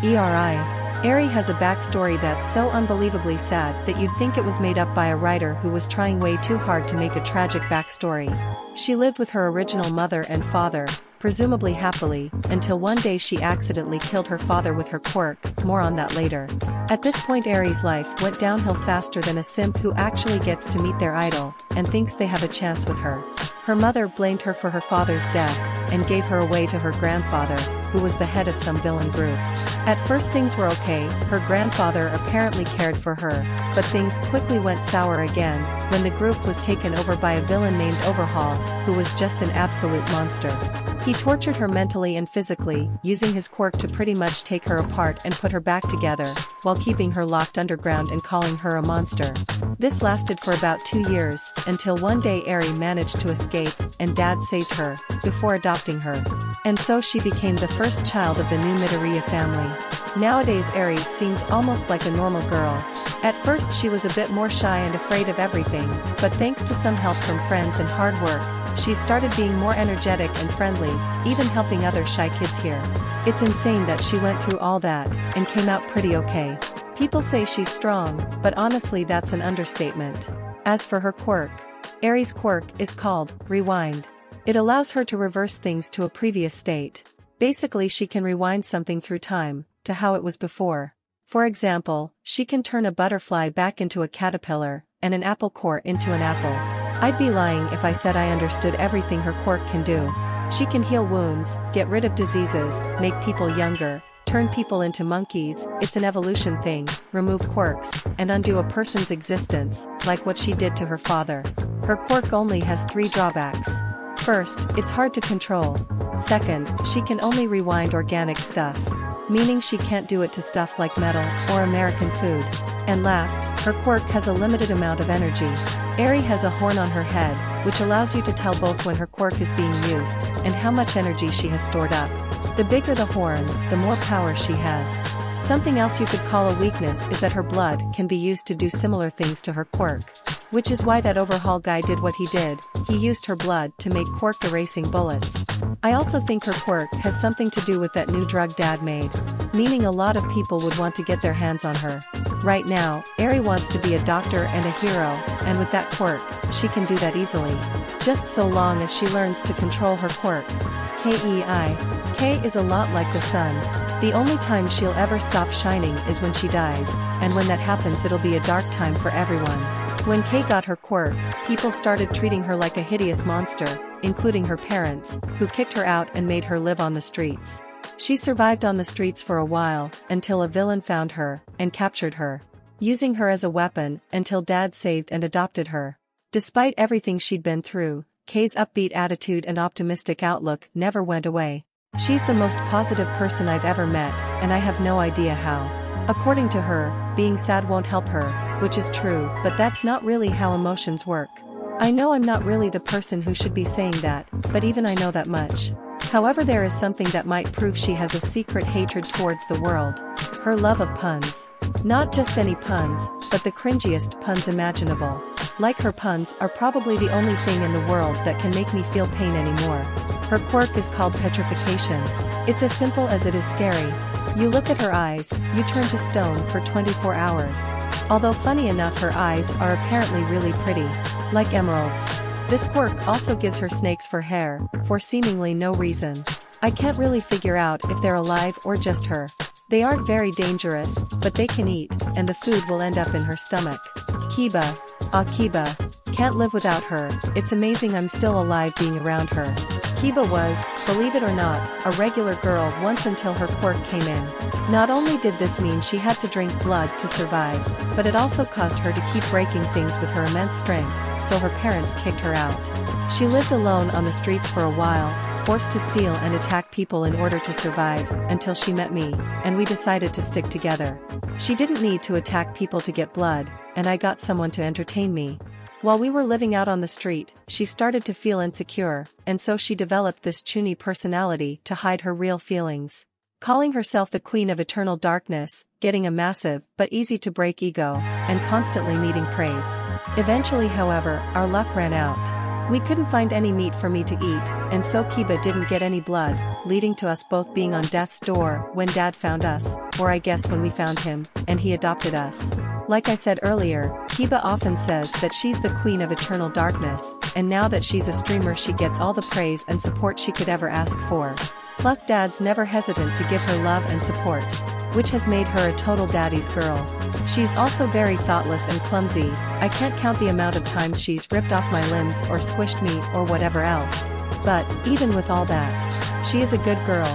Eri has a backstory that's so unbelievably sad that you'd think it was made up by a writer who was trying way too hard to make a tragic backstory. She lived with her original mother and father, presumably happily, until one day she accidentally killed her father with her quirk. More on that later. At this point Eri's life went downhill faster than a simp who actually gets to meet their idol, and thinks they have a chance with her. Her mother blamed her for her father's death, and gave her away to her grandfather, who was the head of some villain group. At first things were okay, her grandfather apparently cared for her, but things quickly went sour again, when the group was taken over by a villain named Overhaul, who was just an absolute monster. He tortured her mentally and physically, using his quirk to pretty much take her apart and put her back together, while keeping her locked underground and calling her a monster. This lasted for about 2 years, until one day Eri managed to escape, and Dad saved her, before adopting her. And so she became the first child of the new Midoriya family. Nowadays Eri seems almost like a normal girl. At first she was a bit more shy and afraid of everything, but thanks to some help from friends and hard work, she started being more energetic and friendly, even helping other shy kids here. It's insane that she went through all that, and came out pretty okay. People say she's strong, but honestly that's an understatement. As for her quirk, Eri's quirk is called Rewind. It allows her to reverse things to a previous state. Basically she can rewind something through time, to how it was before. For example, she can turn a butterfly back into a caterpillar, and an apple core into an apple. I'd be lying if I said I understood everything her quirk can do. She can heal wounds, get rid of diseases, make people younger, turn people into monkeys, it's an evolution thing, remove quirks, and undo a person's existence, like what she did to her father. Her quirk only has 3 drawbacks. First, it's hard to control. Second, she can only rewind organic stuff, meaning she can't do it to stuff like metal or American food. And last, her quirk has a limited amount of energy. Eri has a horn on her head, which allows you to tell both when her quirk is being used, and how much energy she has stored up. The bigger the horn, the more power she has. Something else you could call a weakness is that her blood can be used to do similar things to her quirk. Which is why that Overhaul guy did what he did, he used her blood to make quirk erasing bullets. I also think her quirk has something to do with that new drug Dad made, meaning a lot of people would want to get their hands on her. Right now, Eri wants to be a doctor and a hero, and with that quirk, she can do that easily. Just so long as she learns to control her quirk. Kei is a lot like the sun. The only time she'll ever stop shining is when she dies, and when that happens it'll be a dark time for everyone. When Kei got her quirk, people started treating her like a hideous monster, including her parents, who kicked her out and made her live on the streets. She survived on the streets for a while, until a villain found her, and captured her, using her as a weapon, until Dad saved and adopted her. Despite everything she'd been through, Kei's upbeat attitude and optimistic outlook never went away. She's the most positive person I've ever met, and I have no idea how. According to her, being sad won't help her, which is true, but that's not really how emotions work. I know I'm not really the person who should be saying that, but even I know that much. However, there is something that might prove she has a secret hatred towards the world. Her love of puns. Not just any puns, but the cringiest puns imaginable. Like her puns are probably the only thing in the world that can make me feel pain anymore. Her quirk is called petrification. It's as simple as it is scary. You look at her eyes, you turn to stone for 24 hours. Although funny enough, her eyes are apparently really pretty, like emeralds. This quirk also gives her snakes for hair, for seemingly no reason. I can't really figure out if they're alive or just her. They aren't very dangerous, but they can eat, and the food will end up in her stomach. Kiba. Kiba. Can't live without her, it's amazing I'm still alive being around her. Kiba was, believe it or not, a regular girl once until her quirk came in. Not only did this mean she had to drink blood to survive, but it also caused her to keep breaking things with her immense strength, so her parents kicked her out. She lived alone on the streets for a while, forced to steal and attack people in order to survive, until she met me, and we decided to stick together. She didn't need to attack people to get blood, and I got someone to entertain me. While we were living out on the street, she started to feel insecure, and so she developed this chuny personality to hide her real feelings. Calling herself the Queen of Eternal Darkness, getting a massive but easy to break ego, and constantly needing praise. Eventually, however, our luck ran out. We couldn't find any meat for me to eat, and so Kiba didn't get any blood, leading to us both being on death's door when Dad found us, or I guess when we found him, and he adopted us. Like I said earlier, Kiba often says that she's the queen of eternal darkness, and now that she's a streamer she gets all the praise and support she could ever ask for. Plus Dad's never hesitant to give her love and support, which has made her a total daddy's girl. She's also very thoughtless and clumsy. I can't count the amount of times she's ripped off my limbs or squished me or whatever else. But, even with all that, she is a good girl.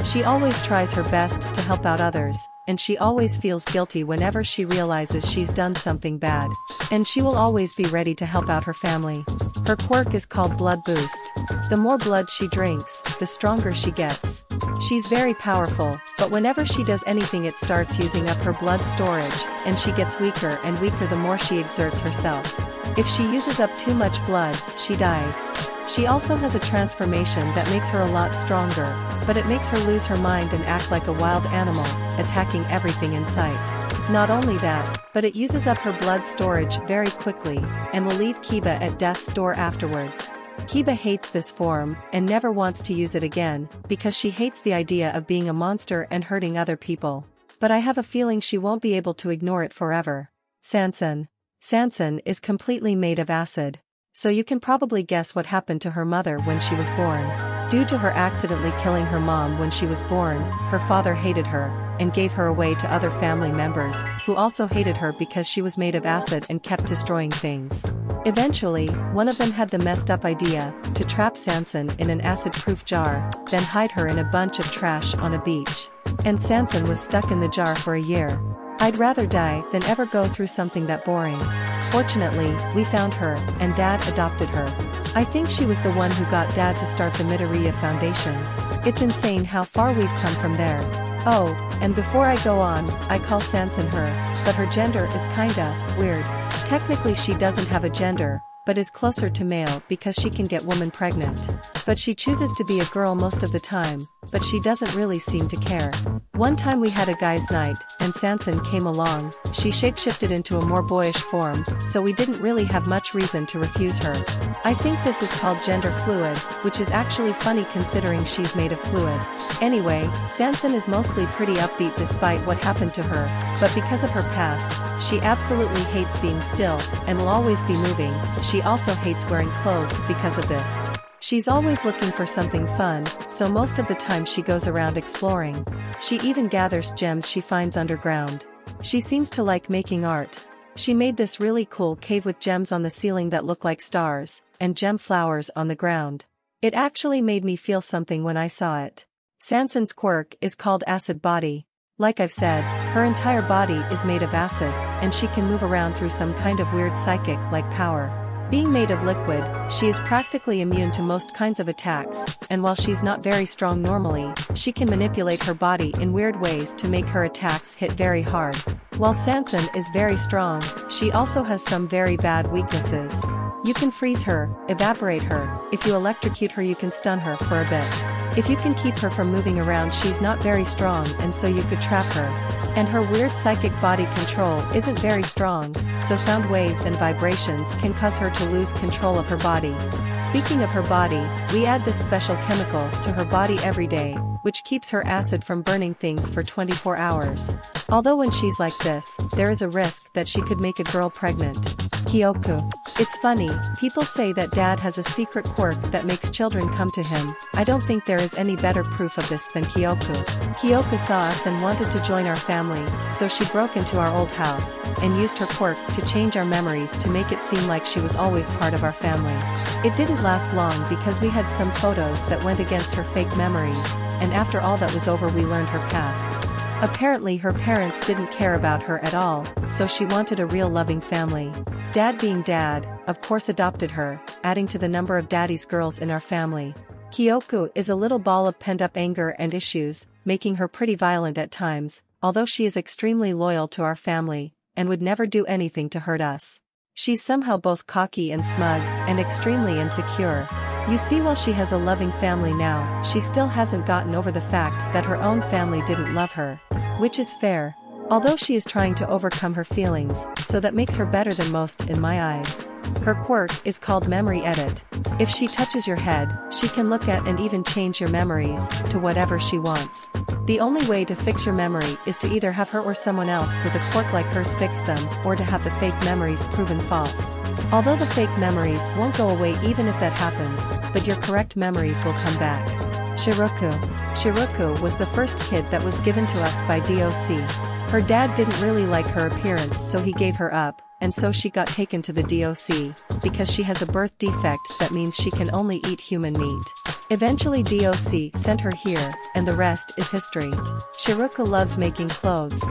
She always tries her best to help out others, and she always feels guilty whenever she realizes she's done something bad. And she will always be ready to help out her family. Her quirk is called Blood Boost. The more blood she drinks, the stronger she gets. She's very powerful, but whenever she does anything it starts using up her blood storage, and she gets weaker and weaker the more she exerts herself. If she uses up too much blood, she dies. She also has a transformation that makes her a lot stronger, but it makes her lose her mind and act like a wild animal, attacking everything in sight. Not only that, but it uses up her blood storage very quickly, and will leave Kiba at death's door afterwards. Kiba hates this form, and never wants to use it again, because she hates the idea of being a monster and hurting other people. But I have a feeling she won't be able to ignore it forever. Sansan. Sansan is completely made of acid. So you can probably guess what happened to her mother when she was born. Due to her accidentally killing her mom when she was born, her father hated her, and gave her away to other family members, who also hated her because she was made of acid and kept destroying things. Eventually, one of them had the messed up idea to trap Sansan in an acid-proof jar, then hide her in a bunch of trash on a beach. And Sansan was stuck in the jar for a year. I'd rather die than ever go through something that boring. Fortunately, we found her, and Dad adopted her. I think she was the one who got Dad to start the Midoriya Foundation. It's insane how far we've come from there. Oh, and before I go on, I call Sansan her, but her gender is kinda weird. Technically she doesn't have a gender, but is closer to male because she can get woman pregnant. But she chooses to be a girl most of the time, but she doesn't really seem to care. One time we had a guys' night, and Sansan came along. She shapeshifted into a more boyish form, so we didn't really have much reason to refuse her. I think this is called gender fluid, which is actually funny considering she's made of fluid. Anyway, Sansan is mostly pretty upbeat despite what happened to her, but because of her past, she absolutely hates being still, and will always be moving. She also hates wearing clothes because of this. She's always looking for something fun, so most of the time she goes around exploring. She even gathers gems she finds underground. She seems to like making art. She made this really cool cave with gems on the ceiling that look like stars, and gem flowers on the ground. It actually made me feel something when I saw it. Sansan's quirk is called Acid Body. Like I've said, her entire body is made of acid, and she can move around through some kind of weird psychic-like power. Being made of liquid, she is practically immune to most kinds of attacks, and while she's not very strong normally, she can manipulate her body in weird ways to make her attacks hit very hard. While Sansan is very strong, she also has some very bad weaknesses. You can freeze her, evaporate her, if you electrocute her you can stun her for a bit. If you can keep her from moving around she's not very strong and so you could trap her. And her weird psychic body control isn't very strong, so sound waves and vibrations can cause her to lose control of her body. Speaking of her body, we add this special chemical to her body every day, which keeps her acid from burning things for 24 hours. Although when she's like this, there is a risk that she could make a girl pregnant. Kyoku. It's funny, people say that Dad has a secret quirk that makes children come to him. I don't think there is any better proof of this than Kyoku. Kyoku saw us and wanted to join our family, so she broke into our old house, and used her quirk to change our memories to make it seem like she was always part of our family. It didn't last long because we had some photos that went against her fake memories, and after all that was over we learned her past. Apparently her parents didn't care about her at all, so she wanted a real loving family. Dad being Dad, of course adopted her, adding to the number of daddy's girls in our family. Kyoku is a little ball of pent-up anger and issues, making her pretty violent at times, although she is extremely loyal to our family, and would never do anything to hurt us. She's somehow both cocky and smug, and extremely insecure. You see, while she has a loving family now, she still hasn't gotten over the fact that her own family didn't love her. Which is fair. Although she is trying to overcome her feelings, so that makes her better than most in my eyes. Her quirk is called Memory Edit. If she touches your head, she can look at and even change your memories to whatever she wants. The only way to fix your memory is to either have her or someone else with a quirk like hers fix them, or to have the fake memories proven false. Although the fake memories won't go away even if that happens, but your correct memories will come back. Shiroku. Shiroku was the first kid that was given to us by DOC. Her dad didn't really like her appearance, so he gave her up, and so she got taken to the DOC, because she has a birth defect that means she can only eat human meat. Eventually DOC sent her here, and the rest is history. Shiroku loves making clothes.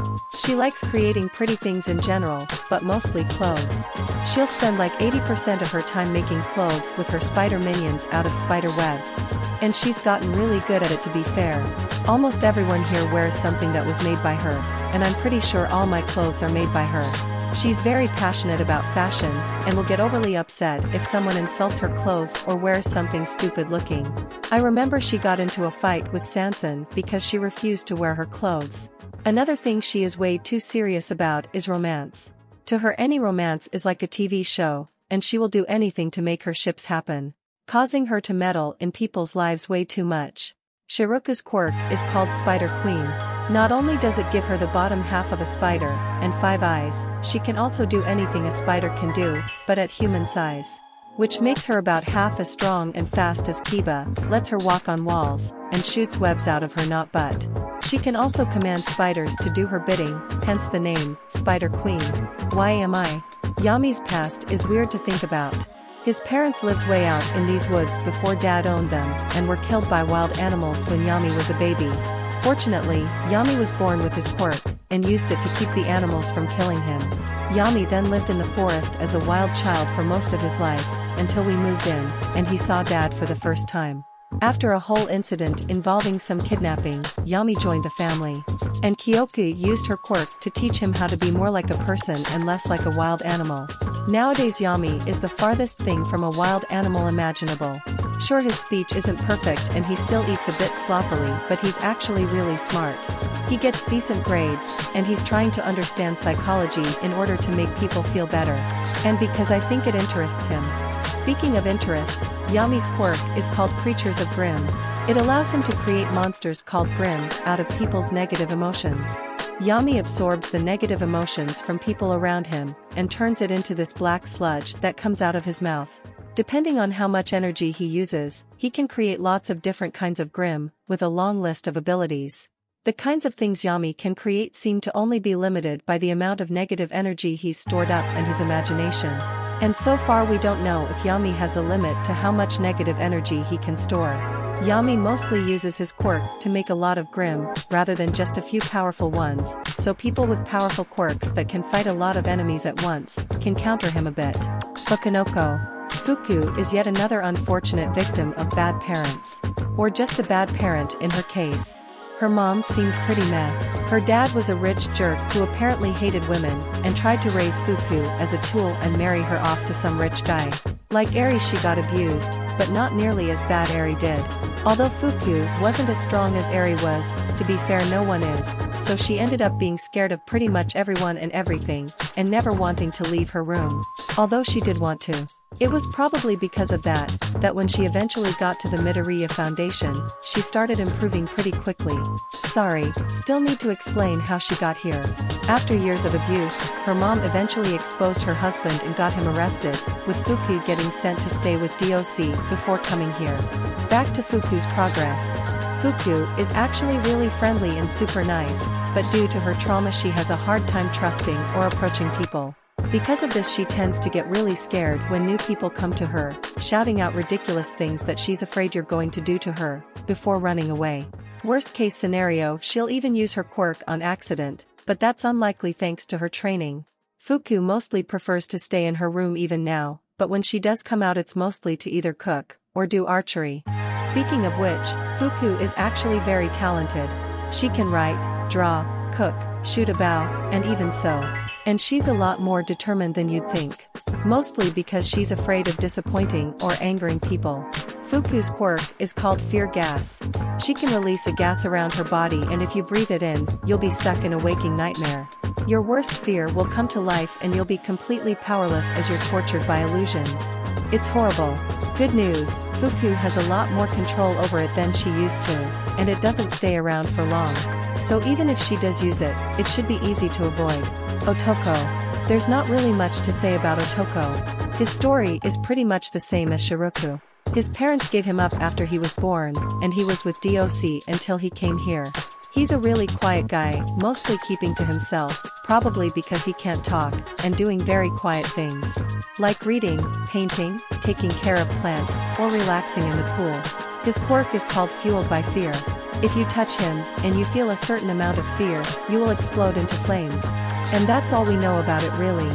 She likes creating pretty things in general, but mostly clothes. She'll spend like 80% of her time making clothes with her spider minions out of spider webs. And she's gotten really good at it, to be fair. Almost everyone here wears something that was made by her, and I'm pretty sure all my clothes are made by her. She's very passionate about fashion, and will get overly upset if someone insults her clothes or wears something stupid looking. I remember she got into a fight with Sansan because she refused to wear her clothes. Another thing she is way too serious about is romance. To her, any romance is like a TV show, and she will do anything to make her ships happen, causing her to meddle in people's lives way too much. Shiroku's quirk is called Spider Queen. Not only does it give her the bottom half of a spider, and 5 eyes, she can also do anything a spider can do, but at human size. Which makes her about half as strong and fast as Kiba, lets her walk on walls, and shoots webs out of her not butt. She can also command spiders to do her bidding, hence the name, Spider Queen. Why am I? Yami's past is weird to think about. His parents lived way out in these woods before Dad owned them, and were killed by wild animals when Yami was a baby. Fortunately, Yami was born with his quirk, and used it to keep the animals from killing him. Yami then lived in the forest as a wild child for most of his life, until we moved in, and he saw Dad for the first time. After a whole incident involving some kidnapping, Yami joined the family. And Kyoku used her quirk to teach him how to be more like a person and less like a wild animal. Nowadays Yami is the farthest thing from a wild animal imaginable. Sure, his speech isn't perfect and he still eats a bit sloppily, but he's actually really smart. He gets decent grades, and he's trying to understand psychology in order to make people feel better. And because I think it interests him. Speaking of interests, Yami's quirk is called Creatures of Grimm. It allows him to create monsters called Grimm out of people's negative emotions. Yami absorbs the negative emotions from people around him, and turns it into this black sludge that comes out of his mouth. Depending on how much energy he uses, he can create lots of different kinds of Grimm, with a long list of abilities. The kinds of things Yami can create seem to only be limited by the amount of negative energy he's stored up and his imagination. And so far we don't know if Yami has a limit to how much negative energy he can store. Yami mostly uses his quirk to make a lot of Grimm, rather than just a few powerful ones, so people with powerful quirks that can fight a lot of enemies at once, can counter him a bit. Fukunoko. Fuku is yet another unfortunate victim of bad parents. Or just a bad parent in her case. Her mom seemed pretty meh. Her dad was a rich jerk who apparently hated women, and tried to raise Fuku as a tool and marry her off to some rich guy. Like Eri, she got abused, but not nearly as bad Eri did. Although Fuku wasn't as strong as Eri was, to be fair no one is, so she ended up being scared of pretty much everyone and everything, and never wanting to leave her room. Although she did want to. It was probably because of that when she eventually got to the Midoriya Foundation, she started improving pretty quickly. Sorry, still need to explain how she got here. After years of abuse, her mom eventually exposed her husband and got him arrested, with Fuku getting sent to stay with DOC before coming here. Back to Fuku's progress. Fuku is actually really friendly and super nice, but due to her trauma she has a hard time trusting or approaching people. Because of this she tends to get really scared when new people come to her, shouting out ridiculous things that she's afraid you're going to do to her, before running away. Worst case scenario, she'll even use her quirk on accident, but that's unlikely thanks to her training. Fuku mostly prefers to stay in her room even now, but when she does come out it's mostly to either cook, or do archery. Speaking of which, Fuku is actually very talented. She can write, draw, cook, shoot a bow, and even sew. And she's a lot more determined than you'd think. Mostly because she's afraid of disappointing or angering people. Fuku's quirk is called Fear Gas. She can release a gas around her body, and if you breathe it in, you'll be stuck in a waking nightmare. Your worst fear will come to life and you'll be completely powerless as you're tortured by illusions. It's horrible. Good news, Fuku has a lot more control over it than she used to, and it doesn't stay around for long. So even if she does use it, it should be easy to avoid. Otoko. There's not really much to say about Otoko. His story is pretty much the same as Shiroku. His parents gave him up after he was born, and he was with DOC until he came here. He's a really quiet guy, mostly keeping to himself, probably because he can't talk, and doing very quiet things. Like reading, painting, taking care of plants, or relaxing in the pool. His quirk is called Fueled by Fear. If you touch him, and you feel a certain amount of fear, you will explode into flames. And that's all we know about it really.